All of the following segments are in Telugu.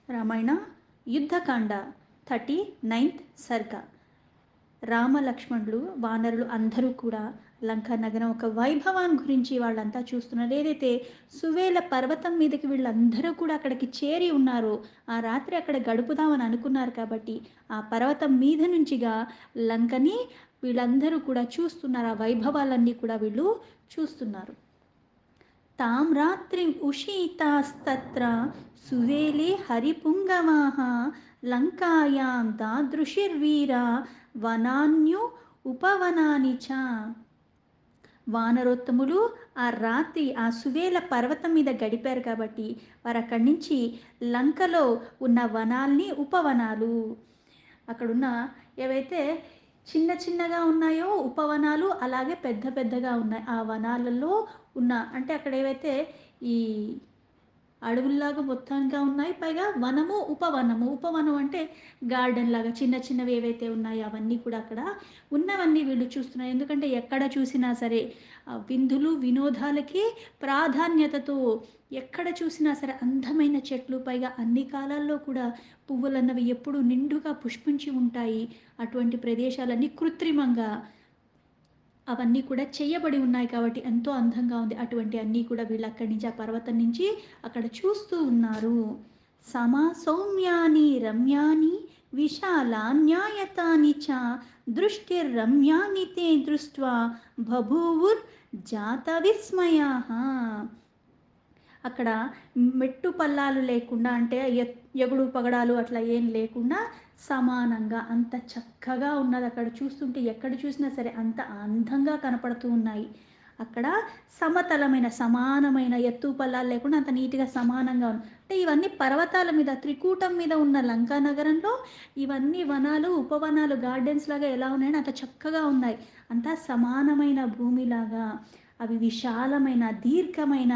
రామాయణ యుద్ధకాండ 39th సర్గ. రామలక్ష్మణులు వానరులు అందరూ కూడా లంకా నగరం ఒక వైభవాన్ని గురించి వాళ్ళంతా చూస్తున్నారు. ఏదైతే సువేల పర్వతం మీదకి వీళ్ళందరూ కూడా అక్కడికి చేరి ఉన్నారో, ఆ రాత్రి అక్కడ గడుపుదామని అనుకున్నారు కాబట్టి ఆ పర్వతం మీద నుంచిగా లంకని వీళ్ళందరూ కూడా చూస్తున్నారు. ఆ వైభవాలన్నీ కూడా వీళ్ళు చూస్తున్నారు. తాం రాత్రిం ఉషితాస్తత్ర సువేలే హరిపుంగవాః లంకాయాం దాదృశిర్వీర వనాన్యు ఉపవనాని చ. వానరోత్తములు ఆ రాత్రి ఆ సువేల పర్వతం మీద గడిపారు కాబట్టి వారు అక్కడి నుంచి లంకలో ఉన్న వనాల్ని ఉపవనాలు, అక్కడున్న ఏవైతే చిన్న చిన్నగా ఉన్నాయో ఉపవనాలు, అలాగే పెద్ద పెద్దగా ఉన్నాయి ఆ వనాలలో ఉన్న, అంటే అక్కడ ఏవైతే ఈ అడవుల్లాగా మొత్తంగా ఉన్నాయి, పైగా వనము ఉపవనము. ఉపవనం అంటే గార్డెన్ లాగా చిన్న చిన్నవి ఏవైతే ఉన్నాయో అవన్నీ కూడా అక్కడ ఉన్నవన్నీ వీళ్ళు చూస్తున్నారు. ఎందుకంటే ఎక్కడ చూసినా సరే విందులు వినోదాలకి ప్రాధాన్యతతో ఎక్కడ చూసినా సరే అందమైన చెట్లు, పైగా అన్ని కాలాల్లో కూడా పువ్వులన్నవి ఎప్పుడు నిండుగా పుష్పించి ఉంటాయి. అటువంటి ప్రదేశాలన్నీ కృత్రిమంగా అవన్నీ కూడా చేయబడి ఉన్నాయి కాబట్టి ఎంతో అందంగా ఉంది. అటువంటి అన్నీ కూడా వీళ్ళు అక్కడి నుంచి ఆ పర్వతం నుంచి అక్కడ చూస్తూ ఉన్నారు. సమా సౌమ్యాని రమ్యాని విశాలాన్యాయతాని చ దృష్టిర్రమ్యాని తే దృష్ట్వా బభూవుర్ జాత విస్మయాః. అక్కడ మెట్టు పల్లాలు లేకుండా, అంటే ఎగుడు పగడాలు అట్లా ఏం లేకుండా సమానంగా అంత చక్కగా ఉన్నది. అక్కడ చూస్తుంటే ఎక్కడ చూసినా సరే అంత అందంగా కనపడుతూ ఉన్నాయి. అక్కడ సమతలమైన సమానమైన ఎత్తు పల్లాలు లేకుండా అంత నీట్గా సమానంగా ఉంది. అంటే ఇవన్నీ పర్వతాల మీద త్రికూటం మీద ఉన్న లంకా నగరంలో ఇవన్నీ వనాలు ఉపవనాలు గార్డెన్స్ లాగా ఎలా ఉన్నాయని అంత చక్కగా ఉన్నాయి. అంతా సమానమైన భూమిలాగా అవి విశాలమైన దీర్ఘమైన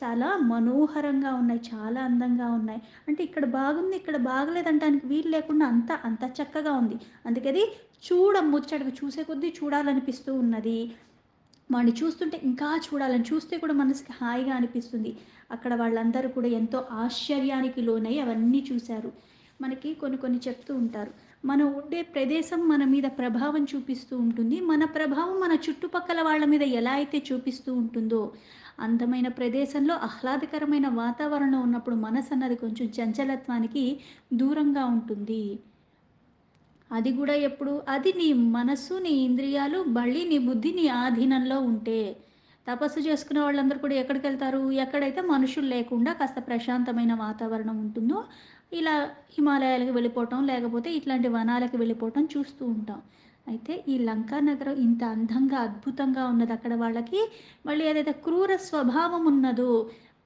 చాలా మనోహరంగా ఉన్నాయి, చాలా అందంగా ఉన్నాయి. అంటే ఇక్కడ బాగుంది ఇక్కడ బాగలేదంటానికి వీలు లేకుండా అంత అంత చక్కగా ఉంది. అందుకే అది ముచ్చటగా చూసే కొద్దీ చూడాలనిపిస్తూ ఉన్నది. వాడిని చూస్తుంటే ఇంకా చూడాలని, చూస్తే కూడా మనసుకి హాయిగా అనిపిస్తుంది. అక్కడ వాళ్ళందరూ కూడా ఎంతో ఆశ్చర్యానికి లోనై అవన్నీ చూశారు. మనకి కొన్ని కొన్ని చెప్తూ ఉంటారు, మనం ఉండే ప్రదేశం మన మీద ప్రభావం చూపిస్తూ ఉంటుంది. మన ప్రభావం మన చుట్టుపక్కల వాళ్ళ మీద ఎలా అయితే చూపిస్తూ ఉంటుందో, అందమైన ప్రదేశంలో ఆహ్లాదకరమైన వాతావరణం ఉన్నప్పుడు మనసు అన్నది కొంచెం చంచలత్వానికి దూరంగా ఉంటుంది. అది కూడా ఎప్పుడు, అది నీ మనస్సు నీ ఇంద్రియాలు మళ్ళీ నీ బుద్ధి నీ ఆధీనంలో ఉంటే. తపస్సు చేసుకునే వాళ్ళందరూ కూడా ఎక్కడికి వెళ్తారు, ఎక్కడైతే మనుషులు లేకుండా కాస్త ప్రశాంతమైన వాతావరణం ఉంటుందో, ఇలా హిమాలయాలకు వెళ్ళిపోవటం, లేకపోతే ఇట్లాంటి వనాలకు వెళ్ళిపోవటం చూస్తూ ఉంటాం. అయితే ఈ లంకా నగరం ఇంత అందంగా అద్భుతంగా ఉన్నది. అక్కడ వాళ్ళకి మళ్ళీ ఏదైతే క్రూర స్వభావం ఉన్నదో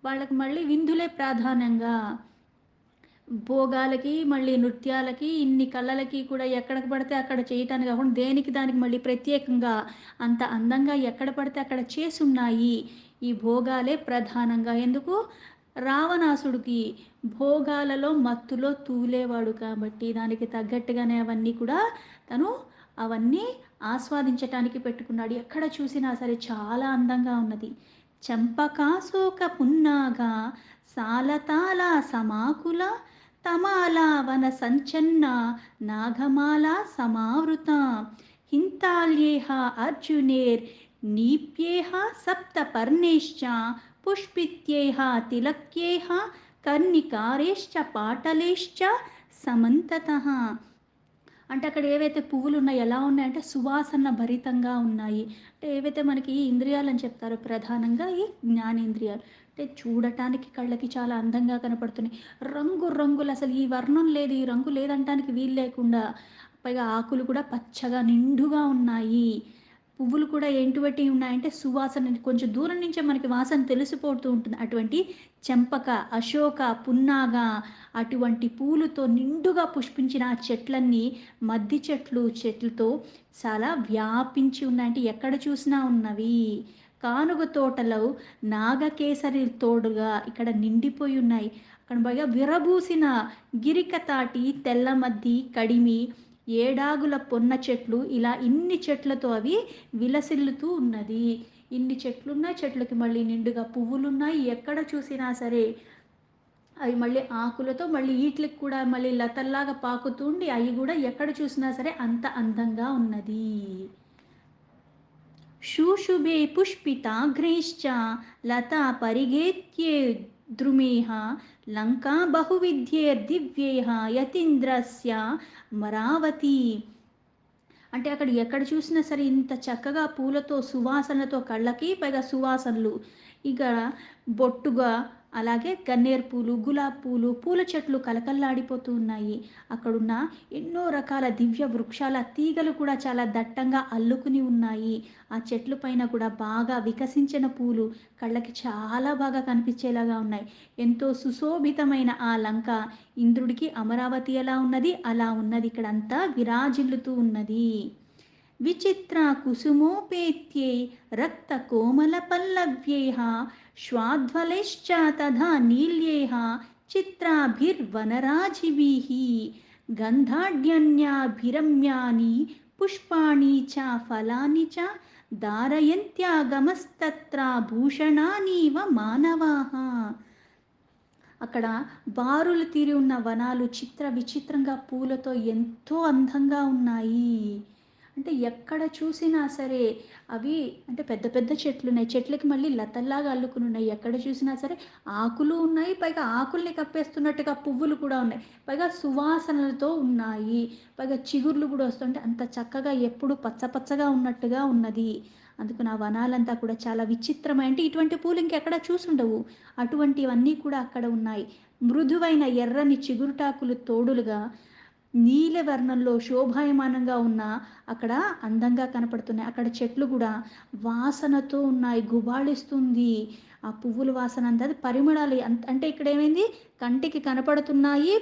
వాళ్ళకి మళ్ళీ విందులే ప్రాధాన్యంగా, భోగాలకి మళ్ళీ నృత్యాలకి ఇన్ని కళలకి కూడా ఎక్కడికి పడితే అక్కడ చేయటానికి కాకుండా దేనికి దానికి మళ్ళీ ప్రత్యేకంగా అంత అందంగా ఎక్కడ పడితే అక్కడ చేసున్నాయి. ఈ భోగాలే ప్రధానంగా. ఎందుకు, రావణాసుడికి భోగాలలో మత్తులో తూలేవాడు కాబట్టి దానికి తగ్గట్టుగానే అవన్నీ కూడా తను అవన్నీ ఆస్వాదించటానికి పెట్టుకున్నాడు. ఎక్కడ చూసినా సరే చాలా అందంగా ఉన్నది. చంపకాశోక పున్నాగా సాలతాల సమాకుల తమాల వన సంచన్న నాగమాల సమావృత హింతాల్యేహ అర్జునేర్ నీప్యేహ సప్త పర్ణేశ్చ పుష్పిత్యేహ తిలక్యేహ కర్ణికారేశ్చ పాటలేశ్చ సమంతతః. అంటే అక్కడ ఏవైతే పువ్వులు ఉన్నాయో ఎలా ఉన్నాయంటే సువాసన భరితంగా ఉన్నాయి. అంటే ఏవైతే మనకి ఇంద్రియాలని చెప్తారో ప్రధానంగా ఈ జ్ఞానేంద్రియాలు, అంటే చూడటానికి కళ్ళకి చాలా అందంగా కనపడుతున్నాయి. రంగు రంగులు, అసలు ఈ వర్ణం లేదు ఈ రంగు లేదంటానికి వీలు లేకుండా, పైగా ఆకులు కూడా పచ్చగా నిండుగా ఉన్నాయి. పువ్వులు కూడా ఏంటి ఉన్నాయంటే సువాసన, కొంచెం దూరం నుంచే మనకి వాసన తెలిసిపోతూ ఉంటుంది. అటువంటి చెంపక, అశోక, పున్నాగ అటువంటి పూలతో నిండుగా పుష్పించిన ఆ చెట్లన్నీ మద్ది చెట్లతో చాలా వ్యాపించి ఉన్నాయి. అంటే ఎక్కడ చూసినా ఉన్నవి. కానుగ తోటలో నాగకేసరి తోడుగా ఇక్కడ నిండిపోయి ఉన్నాయి. అక్కడ బాగా విరబూసిన గిరిక తాటి, తెల్లమద్ది, కడిమి, ఏడాగుల పొన్న చెట్లు, ఇలా ఇన్ని చెట్లతో అవి విలసిల్లుతూ ఉన్నది. ఇన్ని చెట్లున్నాయి, చెట్లకి మళ్ళీ నిండుగా పువ్వులున్నాయి. ఎక్కడ చూసినా సరే అవి మళ్ళీ ఆకులతో మళ్ళీ ఈట్లికి కూడా మళ్ళీ లతల్లాగా పాకుతుండి అవి కూడా ఎక్కడ చూసినా సరే అంత అందంగా ఉన్నది. శుశుభే పుష్పితాగ్రైశ్చ లతా పరిగేత్యేద్రుమేహ లంకా బహువిద్యేర్దివ్యేహ యతీంద్రస్య అమరావతి. అంటే అక్కడ ఎక్కడ చూసినా సరే ఇంత చక్కగా పూలతో సువాసనతో కళ్ళకి పైగా సువాసనలు ఇక బొట్టుగా అలాగే గన్నేరు పూలు గులాబీ పూలు పూల చెట్లు కలకల్లాడిపోతూ ఉన్నాయి. అక్కడున్న ఎన్నో రకాల దివ్య వృక్షాల తీగలు కూడా చాలా దట్టంగా అల్లుకుని ఉన్నాయి. ఆ చెట్ల పైన కూడా బాగా వికసించిన పూలు కళ్ళకి చాలా బాగా కనిపించేలాగా ఉన్నాయి. ఎంతో సుశోభితమైన ఆ లంక ఇంద్రుడికి అమరావతి ఎలా ఉన్నది అలా ఉన్నది, ఇక్కడంతా విరాజిల్లుతూ ఉన్నది. విచిత్ర కుసుమోపేత్యై రక్తకోమలపల్లవ్యైః శ్వాధ్వలైశ్చ తథా నీల్యైః చిత్రాభిర్వనరాజిభిః గంధాఢ్యన్యాభిరమ్యాని పుష్పాణి చ ఫలాని చ ధారయంత్యాగమస్తత్ర భూషణానీవ మానవాః. అక్కడ బారులు తీరి ఉన్న వనాలు చిత్ర విచిత్రంగా పూలతో ఎంతో అందంగా ఉన్నాయి. అంటే ఎక్కడ చూసినా సరే అవి అంటే పెద్ద పెద్ద చెట్లు ఉన్నాయి. చెట్లకి మళ్ళీ లతల్లాగా అల్లుకుని ఉన్నాయి. ఎక్కడ చూసినా సరే ఆకులు ఉన్నాయి. పైగా ఆకుల్ని కప్పేస్తున్నట్టుగా పువ్వులు కూడా ఉన్నాయి. పైగా సువాసనలతో ఉన్నాయి. పైగా చిగుర్లు కూడా వస్తుంటే అంత చక్కగా ఎప్పుడు పచ్చ పచ్చగా ఉన్నట్టుగా ఉన్నది. అందుకు నా వనాలంతా కూడా చాలా విచిత్రమైన అంటే ఇటువంటి పూలు ఇంకెక్కడ చూసుండవు. అటువంటివన్నీ కూడా అక్కడ ఉన్నాయి. మృదువైన ఎర్రని చిగురుటాకులు తోడులుగా నీలవర్ణంలో శోభాయమానంగా ఉన్న అక్కడ అందంగా కనపడుతున్నాయి. అక్కడ చెట్లు కూడా వాసనతో ఉన్నాయి. గుబాళిస్తుంది. ఆ పువ్వుల వాసన అంతా అది పరిమళాలు అంటే ఇక్కడ ఏమైంది కంటికి కనపడుతున్నాయి.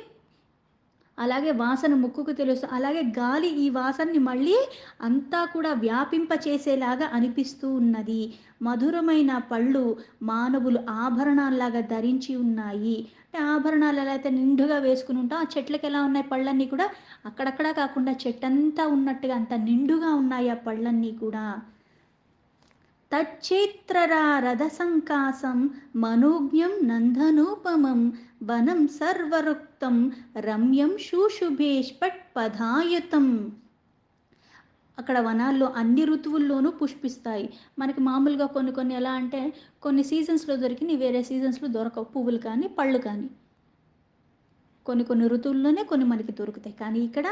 అలాగే వాసన ముక్కుకు తెలుసు. అలాగే గాలి ఈ వాసనని మళ్ళీ అంతా కూడా వ్యాపింప చేసేలాగా అనిపిస్తూ ఉన్నది. మధురమైన పళ్ళు మానవులు ఆభరణాల్లాగా ధరించి ఉన్నాయి. అంటే ఆభరణాలు ఎలా అయితే నిండుగా వేసుకుని ఉంటాం ఆ చెట్లకి ఎలా ఉన్నాయి పళ్ళన్నీ కూడా అక్కడక్కడా కాకుండా చెట్టంతా ఉన్నట్టుగా అంత నిండుగా ఉన్నాయి ఆ పళ్ళన్నీ కూడా. తచ్చేత్రరారధసంకాసం మనోజ్ఞం నందనోపమం వనం సర్వరుక్తం రమ్యం శుశుభేష్పట్పదాయుతం. అక్కడ వనాల్లో అన్ని ఋతువుల్లోనూ పుష్పిస్తాయి. మనకి మామూలుగా కొన్ని కొన్ని ఎలా అంటే కొన్ని సీజన్స్లో దొరికినవి వేరే సీజన్స్లో దొరకవు, పువ్వులు కానీ పళ్ళు కానీ. కొన్ని కొన్ని ఋతువుల్లోనే కొన్ని మనకి దొరుకుతాయి. కానీ ఇక్కడ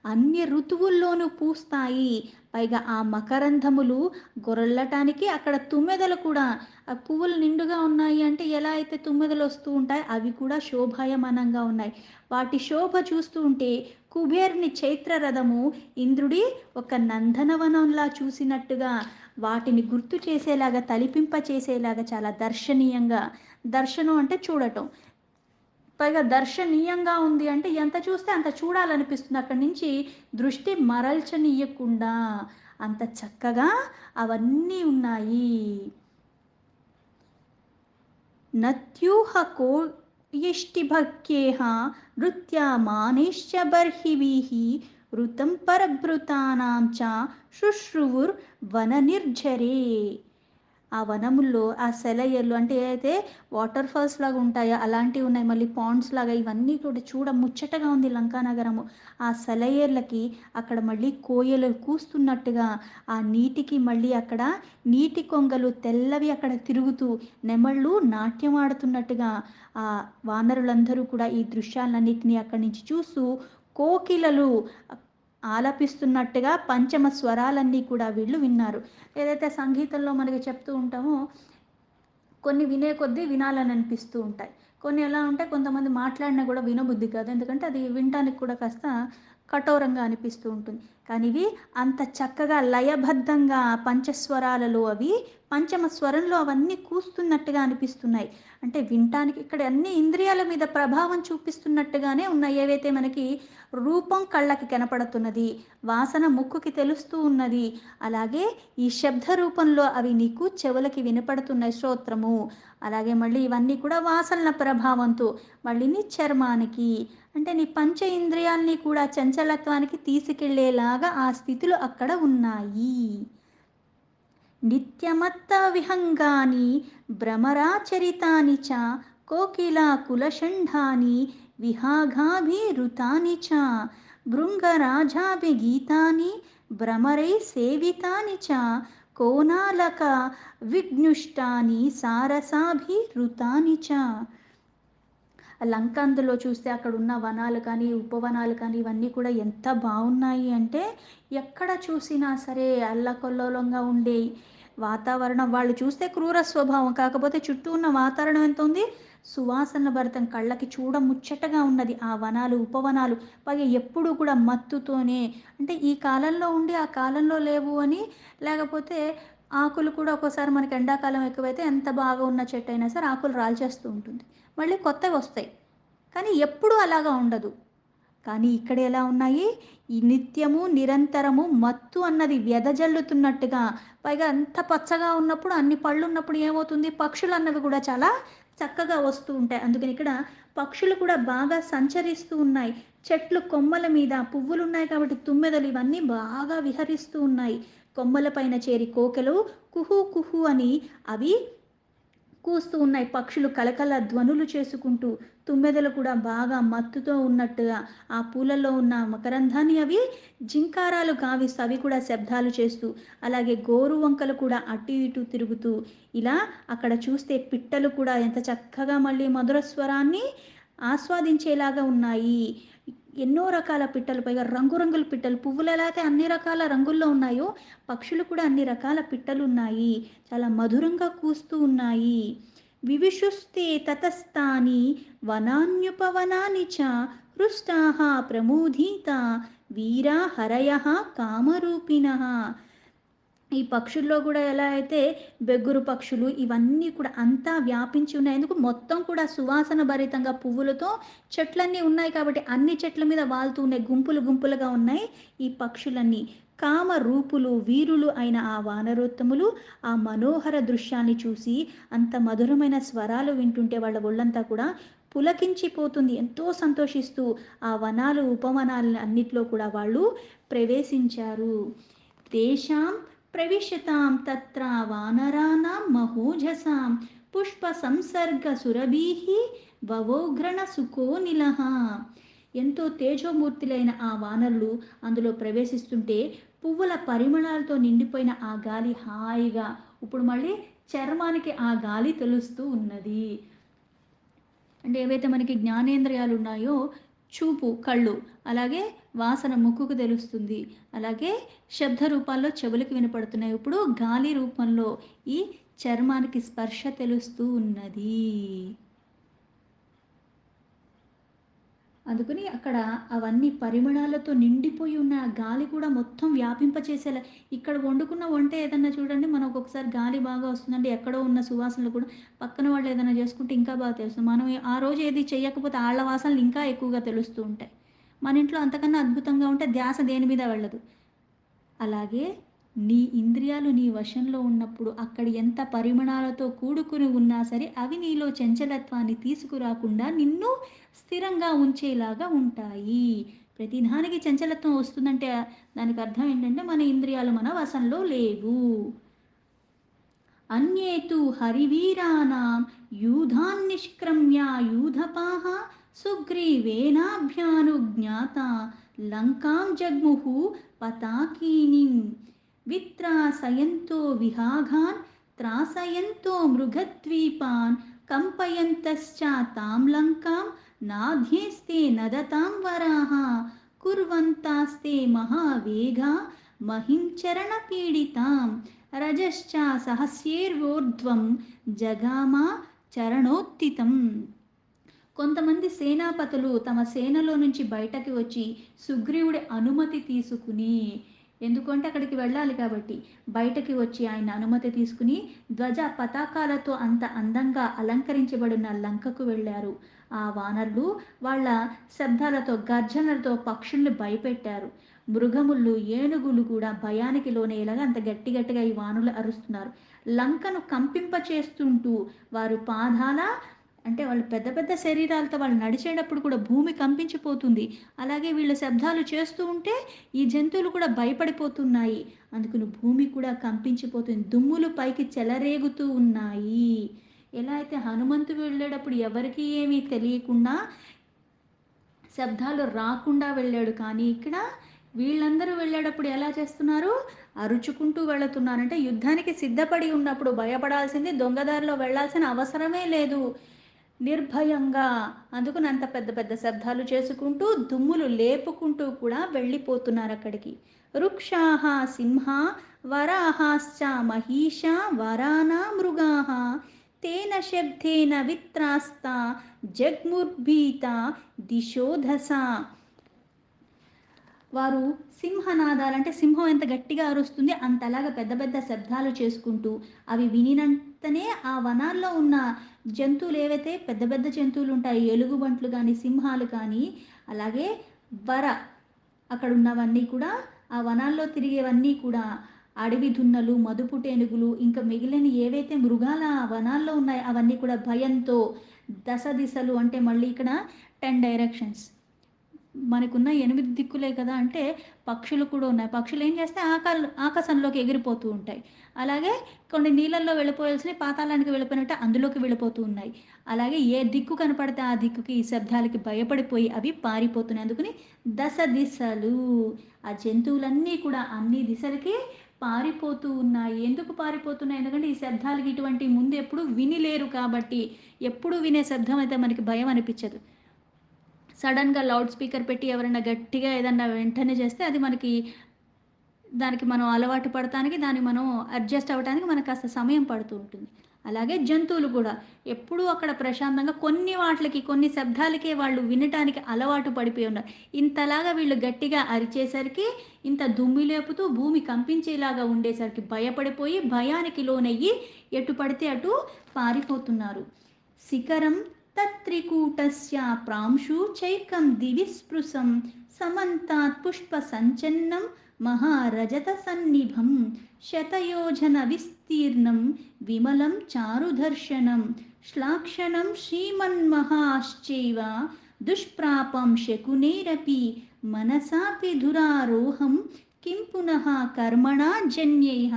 అన్ని ఋతువుల్లోనూ పూస్తాయి. పైగా ఆ మకరంధములు గొర్రెల్లటానికి అక్కడ తుమ్మెదలు కూడా ఆ పువ్వులు నిండుగా ఉన్నాయి అంటే ఎలా అయితే తుమ్మెదలు వస్తూ ఉంటాయి అవి కూడా శోభాయమానంగా ఉన్నాయి. వాటి శోభ చూస్తూ ఉంటే కుబేరుని చైత్ర రథము ఇంద్రుడి ఒక నందనవనంలా చూసినట్టుగా వాటిని గుర్తు చేసేలాగా తలిపింప చేసేలాగా చాలా దర్శనీయంగా, దర్శనం అంటే చూడటం, పైగా దర్శనీయంగా ఉంది అంటే ఎంత చూస్తే అంత చూడాలనిపిస్తుంది. అక్కడి నుంచి దృష్టి మరల్చనీయకుండా అంత చక్కగా అవన్నీ ఉన్నాయి. నత్యూహ కోయిష్టిభక్యేహ నృత్యమానైశ్చ బర్హిభిః ఋతం పరభృతానాం చ శుశ్రువుర్వననిర్ఝరే. ఆ వనముల్లో ఆ సెలయేర్లు అంటే ఏదైతే వాటర్ ఫాల్స్ లాగా ఉంటాయో అలాంటివి ఉన్నాయి. మళ్ళీ పాండ్స్ లాగా ఇవన్నీ కూడా చూడ ముచ్చటగా ఉంది లంకానగరము. ఆ సెలయేర్లకి అక్కడ మళ్ళీ కోయలు కూస్తున్నట్టుగా ఆ నీటికి మళ్ళీ అక్కడ నీటి కొంగలు తెల్లవి అక్కడ తిరుగుతూ నెమళ్ళు నాట్యం ఆడుతున్నట్టుగా ఆ వానరులందరూ కూడా ఈ దృశ్యాలన్నిటినీ అక్కడి నుంచి చూస్తూ కోకిలలు ఆలపిస్తున్నట్టుగా పంచమ స్వరాలన్నీ కూడా వీళ్ళు విన్నారు. ఏదైతే సంగీతంలో మనకి చెప్తూ ఉంటామో కొన్ని వినే కొద్దీ వినాలని అనిపిస్తూ ఉంటాయి. కొన్ని ఎలా ఉంటే కొంతమంది మాట్లాడినా కూడా వినబుద్ధి కాదు. ఎందుకంటే అది వినటానికి కూడా కాస్త కఠోరంగా అనిపిస్తూ ఉంటుంది. కానీ ఇవి అంత చక్కగా లయబద్ధంగా పంచస్వరాలలో అవి పంచమ స్వరంలో అవన్నీ కూస్తున్నట్టుగా అనిపిస్తున్నాయి. అంటే వినటానికి ఇక్కడ అన్ని ఇంద్రియాల మీద ప్రభావం చూపిస్తున్నట్టుగానే ఉన్నాయి. ఏవైతే మనకి రూపం కళ్ళకి కనపడుతున్నది, వాసన ముక్కుకి తెలుస్తూ ఉన్నది, అలాగే ఈ శబ్ద రూపంలో అవి నీకు చెవులకి వినపడుతున్నాయి శ్రోత్రము. అలాగే మళ్ళీ ఇవన్నీ కూడా వాసనల ప్రభావంతో మళ్ళీ నీ చర్మానికి అంటే నీ పంచ ఇంద్రియాల్ని కూడా చంచలత్వానికి తీసుకెళ్లేలాగా ఆ స్థితులు అక్కడ ఉన్నాయి. నిత్యమత్త విహంగాని భ్రమరాచరితాని చ కోకిలా కులషంఢాని విహాగాభిరుతాని చ భృంగరాజాభిగీతాని భ్రమరై సేవితాని చ కోనాలక విఘ్నుష్టాని సారసాభిరుతాని చ. లంక అందులో చూస్తే అక్కడ ఉన్న వనాలు కానీ ఉపవనాలు కానీ ఇవన్నీ కూడా ఎంత బాగున్నాయి అంటే ఎక్కడ చూసినా సరే అల్లకల్లోలంగా ఉండే వాతావరణం. వాళ్ళు చూస్తే క్రూర స్వభావం, కాకపోతే చుట్టూ ఉన్న వాతావరణం ఎంత ఉంది, సువాసన భరితం, కళ్ళకి చూడ ముచ్చటగా ఉన్నది ఆ వనాలు ఉపవనాలు. పైగా ఎప్పుడు కూడా మత్తుతోనే, అంటే ఈ కాలంలో ఉండి ఆ కాలంలో లేవు అని, లేకపోతే ఆకులు కూడా ఒక్కోసారి మనకి ఎండాకాలం ఎక్కువైతే ఎంత బాగా ఉన్న చెట్టు అయినా సరే ఆకులు రాల్చేస్తూ ఉంటుంది, మళ్ళీ కొత్తవి వస్తాయి. కానీ ఎప్పుడూ అలాగా ఉండదు. కానీ ఇక్కడ ఎలా ఉన్నాయి, ఈ నిత్యము నిరంతరము మత్తు అన్నది వెదజల్లుతున్నట్టుగా. పైగా అంత పచ్చగా ఉన్నప్పుడు, అన్ని పళ్ళు ఉన్నప్పుడు ఏమవుతుంది, పక్షులు అన్నవి కూడా చాలా చక్కగా వస్తూ ఉంటాయి. అందుకని ఇక్కడ పక్షులు కూడా బాగా సంచరిస్తూ ఉన్నాయి. చెట్లు కొమ్మల మీద పువ్వులు ఉన్నాయి కాబట్టి తుమ్మెదలు ఇవన్నీ బాగా విహరిస్తూ ఉన్నాయి. కొమ్మల పైన చేరి కోకెలు కుహు కుహు అని అవి కూస్తూ ఉన్నాయి. పక్షులు కలకల ధ్వనులు చేసుకుంటూ, తుమ్మెదలు కూడా బాగా మత్తుతో ఉన్నట్టుగా ఆ పూలలో ఉన్న మకరంధాన్ని అవి జింకారాలు గావిస్తూ అవి కూడా శబ్దాలు చేస్తూ, అలాగే గోరు వంకలు కూడా అటు ఇటు తిరుగుతూ, ఇలా అక్కడ చూస్తే పిట్టలు కూడా ఎంత చక్కగా మళ్ళీ మధుర స్వరాన్ని ఆస్వాదించేలాగా ఉన్నాయి. ఎన్నో రకాల పిట్టలు, పైగా రంగురంగుల పిట్టలు, పువ్వులు ఎలా అయితే అన్ని రకాల రంగుల్లో ఉన్నాయో పక్షులు కూడా అన్ని రకాల పిట్టలు ఉన్నాయి, చాలా మధురంగా కూస్తూ ఉన్నాయి. వివిశుస్తే తతస్థాని వనాన్యుపవనాని చ హృష్టాః ప్రముదీత వీరా హరయః కామరూపిణః. ఈ పక్షుల్లో కూడా ఎలా అయితే బెగ్గురు పక్షులు ఇవన్నీ కూడా అంతా వ్యాపించి ఉన్నాయి. ఎందుకు, మొత్తం కూడా సువాసన భరితంగా పువ్వులతో చెట్లన్నీ ఉన్నాయి కాబట్టి అన్ని చెట్ల మీద వాలుతూ ఉన్నాయి, గుంపులు గుంపులుగా ఉన్నాయి ఈ పక్షులన్నీ. కామ రూపులు వీరులు అయిన ఆ వానరోత్తములు ఆ మనోహర దృశ్యాన్ని చూసి అంత మధురమైన స్వరాలు వింటుంటే వాళ్ళ ఒళ్ళంతా కూడా పులకించిపోతుంది. ఎంతో సంతోషిస్తూ ఆ వనాలు ఉపవనాలు అన్నిట్లో కూడా వాళ్ళు ప్రవేశించారు. తేషాం ప్రవిశతాం తత్ర వానరాణాం మహోజసాం పుష్ప సంసర్గ సురభీః వవోఘ్రణ సుకోనిలః. ఎంతో తేజోమూర్తులైన ఆ వానరులు అందులో ప్రవేశిస్తుంటే పువ్వుల పరిమళాలతో నిండిపోయిన ఆ గాలి హాయిగా ఇప్పుడు మళ్ళీ చర్మానికి ఆ గాలి తెలుస్తూ ఉన్నది. అంటే ఏవైతే మనకి జ్ఞానేంద్రియాలు ఉన్నాయో, చూపు కళ్ళు, అలాగే వాసన ముక్కుకు తెలుస్తుంది, అలాగే శబ్ద రూపాల్లో చెవులకు వినపడుతున్నాయి, ఇప్పుడు గాలి రూపంలో ఈ చర్మానికి స్పర్శ తెలుస్తూ ఉన్నది. అందుకని అక్కడ అవన్నీ పరిమళాలతో నిండిపోయి ఉన్న ఆ గాలి కూడా మొత్తం వ్యాపింపచేసేలా. ఇక్కడ వండుకున్న వంట ఏదన్నా చూడండి, మనం ఒక్కొక్కసారి గాలి బాగా వస్తుందండి, ఎక్కడో ఉన్న సువాసనలు కూడా పక్కన వాళ్ళు ఏదైనా చేసుకుంటే ఇంకా బాగా తెలుస్తుంది. మనం ఆ రోజు ఏది చేయకపోతే ఆళ్ళ వాసనలు ఇంకా ఎక్కువగా తెలుస్తూ ఉంటాయి. మన ఇంట్లో అంతకన్నా అద్భుతంగా ఉంటే ధ్యాస దేని మీద వెళ్ళదు. అలాగే నీ ఇంద్రియాలు నీ వశంలో ఉన్నప్పుడు అక్కడ ఎంత పరిమాణాలతో కూడుకుని ఉన్నా సరే అవి నీలో చంచలత్వాన్ని తీసుకురాకుండా నిన్ను స్థిరంగా ఉంచేలాగా ఉంటాయి. ప్రతిదానికి చంచలత్వం వస్తుందంటే దానికి అర్థం ఏంటంటే మన ఇంద్రియాలు మన వశంలో లేవు. అన్యేతు హరివీరానాం యూధాన్నిష్క్రమ్య యూధపాః సుగ్రీవేనాభ్యానుజ్ఞాత లంకాం జగ్ముహు పతాకీనిం విత్రాసయంతో విహాగాన్ త్రాసయంతో మృగద్వీపాన్ కంపయంతశ్చ తాం లంకాం నాధ్యేస్తే నదతాం వరాహ కుర్వంతాస్తే మహావేగా మహించరణ పీడితాం రజశ్చ సహస్యేర్వోర్ధ్వం జగామా చరణోత్థితం. కొంతమంది సేనాపతులు తమ సేనలో నుంచి బయటకి వచ్చి సుగ్రీవుడి అనుమతి తీసుకుని, ఎందుకంటే అక్కడికి వెళ్ళాలి కాబట్టి బయటకి వచ్చి ఆయన అనుమతి తీసుకుని ధ్వజ పతాకాలతో అంత అందంగా అలంకరించబడిన లంకకు వెళ్ళారు. ఆ వానరులు వాళ్ళ శబ్దాలతో గర్జనలతో పక్షుల్ని భయపెట్టారు. మృగములు ఏనుగులు కూడా భయానికి లోనయ్యేలాగా అంత గట్టి గట్టిగా ఈ వానరులు అరుస్తున్నారు. లంకను కంపింపచేస్తుంటూ వారు పాదాల, అంటే వాళ్ళు పెద్ద పెద్ద శరీరాలతో వాళ్ళు నడిచేటప్పుడు కూడా భూమి కంపించిపోతుంది. అలాగే వీళ్ళు శబ్దాలు చేస్తూ ఉంటే ఈ జంతువులు కూడా భయపడిపోతున్నాయి. అందుకని భూమి కూడా కంపించిపోతుంది, దుమ్ములు పైకి చెలరేగుతూ ఉన్నాయి. ఎలా అయితే హనుమంతుడు వెళ్ళేటప్పుడు ఎవరికీ ఏమీ తెలియకుండా శబ్దాలు రాకుండా వెళ్ళాడు. కానీ ఇక్కడ వీళ్ళందరూ వెళ్ళేటప్పుడు ఎలా చేస్తున్నారు? అరుచుకుంటూ వెళుతున్నారు. అంటే యుద్ధానికి సిద్ధపడి ఉన్నప్పుడు భయపడాల్సింది, దొంగదారిలో వెళ్ళాల్సిన అవసరమే లేదు. నిర్భయంగా అందుకని అంత పెద్ద పెద్ద శబ్దాలు చేసుకుంటూ, దుమ్ములు లేపుకుంటూ కూడా వెళ్ళిపోతున్నారక్కడికి. వృక్షాః సింహా వరాహాశ్చ మహిషా వరానా మృగాః తేన శబ్దేన విత్రాస్తా జగ్ముర్భీత దిశోధస. వారు సింహనాదాలు అంటే సింహం ఎంత గట్టిగా అరుస్తుంది అంతలాగా పెద్ద పెద్ద శబ్దాలు చేసుకుంటూ అవి వినినంతనే ఆ వనాల్లో ఉన్న జంతువులు ఏవైతే పెద్ద పెద్ద జంతువులు ఉంటాయి, ఎలుగుబంట్లు కానీ సింహాలు కానీ, అలాగే వర అక్కడ ఉన్నవన్నీ కూడా, ఆ వనాల్లో తిరిగేవన్నీ కూడా అడవి దున్నలు, మదుపుటేనుగులు, ఇంకా మిగిలిన ఏవైతే మృగాల ఆ వనాల్లో ఉన్నాయో అవన్నీ కూడా భయంతో దశ దిశలు అంటే మళ్ళీ ఇక్కడ 10 డైరెక్షన్స్ మనకున్న 8 దిక్కులే కదా! అంటే పక్షులు కూడా ఉన్నాయి. పక్షులు ఏం చేస్తాయి ఆకాశంలోకి ఎగిరిపోతూ ఉంటాయి. అలాగే కొన్ని నీళ్ళల్లో వెళ్ళిపోయాల్సినవి పాతాళానికి వెళ్ళిపోయినట్టు అందులోకి వెళ్ళిపోతూ ఉన్నాయి. అలాగే ఏ దిక్కు కనపడితే ఆ దిక్కుకి ఈ శబ్దాలకి భయపడిపోయి అవి పారిపోతున్నాయి. అందుకని దశ దిశలు ఆ జంతువులన్నీ కూడా అన్ని దిశలకి పారిపోతూ ఉన్నాయి. ఎందుకు పారిపోతున్నాయి? ఎందుకంటే ఈ శబ్దాలకి ఇటువంటి ముందు ఎప్పుడు వినిలేరు కాబట్టి. ఎప్పుడు వినే శబ్దం అయితే మనకి భయం అనిపించదు. సడన్‌గా లౌడ్ స్పీకర్ పెట్టి ఎవరైనా గట్టిగా ఏదన్నా వెంటనే చేస్తే అది మనకి దానికి మనం అలవాటు పడటానికి, దాన్ని మనం అడ్జస్ట్ అవ్వటానికి మనకు కాస్త సమయం పడుతూ ఉంటుంది. అలాగే జంతువులు కూడా ఎప్పుడూ అక్కడ ప్రశాంతంగా కొన్ని వాట్లకి, కొన్ని శబ్దాలకే వాళ్ళు వినటానికి అలవాటు పడిపోయి ఉన్నారు. ఇంతలాగా వీళ్ళు గట్టిగా అరిచేసరికి, ఇంత దుమ్ము లేపుతూ భూమి కంపించేలాగా ఉండేసరికి భయపడిపోయి, భయానికి లోనయ్యి ఎటు పడితే అటు పారిపోతున్నారు. శిఖరం తత్త్రికూటస్య ప్రాంశు చైకం దివి స్పృశం సమంతాత్ పుష్ప సంచన్నం మహారజత సన్నిభం శతయోజన విస్తీర్ణం విమలం చారుదర్శనం శ్లాక్షణం శ్రీమన్మహాశ్చైవ దుష్ప్రాపం శకునేరపి మనసాపి దురారోహం కిం పునః కర్మణా జన్యైః.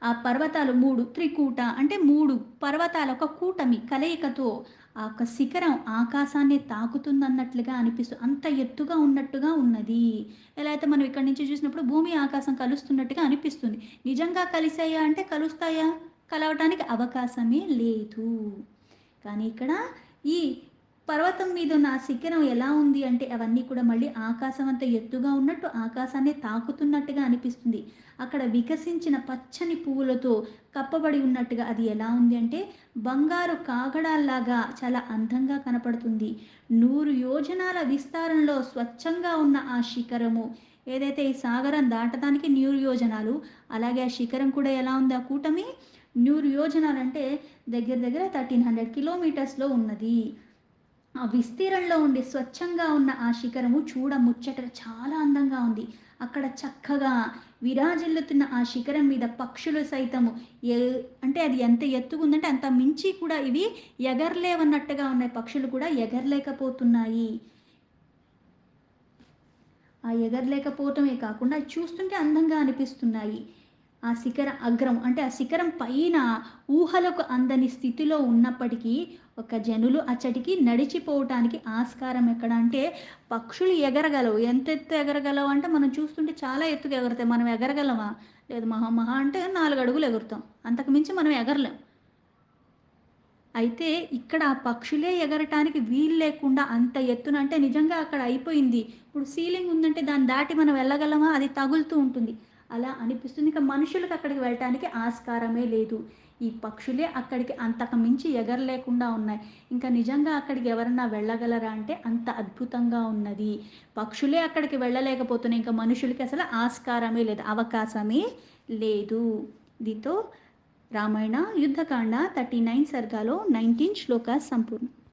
ఆ పర్వతాలు 3 త్రికూట అంటే 3 పర్వతాల ఒక కూటమి కలయికతో ఆ యొక్క శిఖరం ఆకాశాన్ని తాకుతుందన్నట్లుగా అనిపిస్తుంది. అంత ఎత్తుగా ఉన్నట్టుగా ఉన్నది. ఎలా అయితే మనం ఇక్కడి నుంచి చూసినప్పుడు భూమి ఆకాశం కలుస్తున్నట్టుగా అనిపిస్తుంది. నిజంగా కలిసాయా అంటే కలుస్తాయా? కలవటానికి అవకాశమే లేదు. కానీ ఇక్కడ ఈ పర్వతం మీద ఉన్న ఆ శిఖరం ఎలా ఉంది అంటే అవన్నీ కూడా మళ్ళీ ఆకాశం అంత ఎత్తుగా ఉన్నట్టు ఆకాశాన్ని తాకుతున్నట్టుగా అనిపిస్తుంది. అక్కడ వికసించిన పచ్చని పువ్వులతో కప్పబడి ఉన్నట్టుగా అది ఎలా ఉంది అంటే బంగారు కాగడాల్లాగా చాలా అందంగా కనపడుతుంది. 100 యోజనాల విస్తారంలో స్వచ్ఛంగా ఉన్న ఆ శిఖరము ఏదైతే ఈ సాగరం దాటడానికి 100 యోజనాలు, అలాగే ఆ శిఖరం కూడా ఎలా ఉంది ఆ కూటమి 100 యోజనాలు అంటే దగ్గర దగ్గర 1300 కిలోమీటర్స్లో ఉన్నది. ఆ విస్తీర్ణంలో ఉండి స్వచ్ఛంగా ఉన్న ఆ శిఖరము చూడ ముచ్చటగా చాలా అందంగా ఉంది. అక్కడ చక్కగా విరాజిల్లుతున్న ఆ శిఖరం మీద పక్షులు సైతము ఏ అంటే అది ఎంత ఎత్తుగుందంటే అంత మించి కూడా ఇవి ఎగరలేవన్నట్టుగా ఉన్నాయి. పక్షులు కూడా ఎగరలేకపోతున్నాయి. ఆ ఎగరలేకపోవటమే కాకుండా అవి చూస్తుంటే అందంగా అనిపిస్తున్నాయి. ఆ శిఖర అగ్రం అంటే ఆ శిఖరం పైన ఊహలకు అందని స్థితిలో ఉన్నప్పటికీ ఒక జనులు అచ్చటికి నడిచిపోవటానికి ఆస్కారం ఎక్కడ అంటే పక్షులు ఎగరగలవు. ఎంత ఎత్తు ఎగరగలవు అంటే మనం చూస్తుంటే చాలా ఎత్తుగా ఎగురుతాయి. మనం ఎగరగలమా? లేదు మహా మహా అంటే 4 అడుగులు ఎగురుతాం. అంతకు మించి మనం ఎగరలేం. అయితే ఇక్కడ ఆ పక్షులే ఎగరటానికి వీలు లేకుండా అంత ఎత్తున అంటే నిజంగా అక్కడ అయిపోయింది. ఇప్పుడు సీలింగ్ ఉందంటే దాన్ని దాటి మనం వెళ్ళగలమా? అది తగులుతూ ఉంటుంది. అలా అనిపిస్తుంది. ఇక మనుషులకు అక్కడికి వెళ్ళటానికి ఆస్కారమే లేదు. ఈ పక్షులే అక్కడికి అంతకు మించి ఎగరలేకుండా ఉన్నాయి. ఇంకా నిజంగా అక్కడికి ఎవరన్నా వెళ్ళగలరా అంటే అంత అద్భుతంగా ఉన్నది. పక్షులే అక్కడికి వెళ్ళలేకపోతున్నాయి. ఇంకా మనుషులకి అసలు ఆస్కారమే లేదు. అవకాశమే లేదు. దీంతో రామాయణ యుద్ధకాండ 39 సర్గాలో 19 శ్లోకాస్ సంపూర్ణం.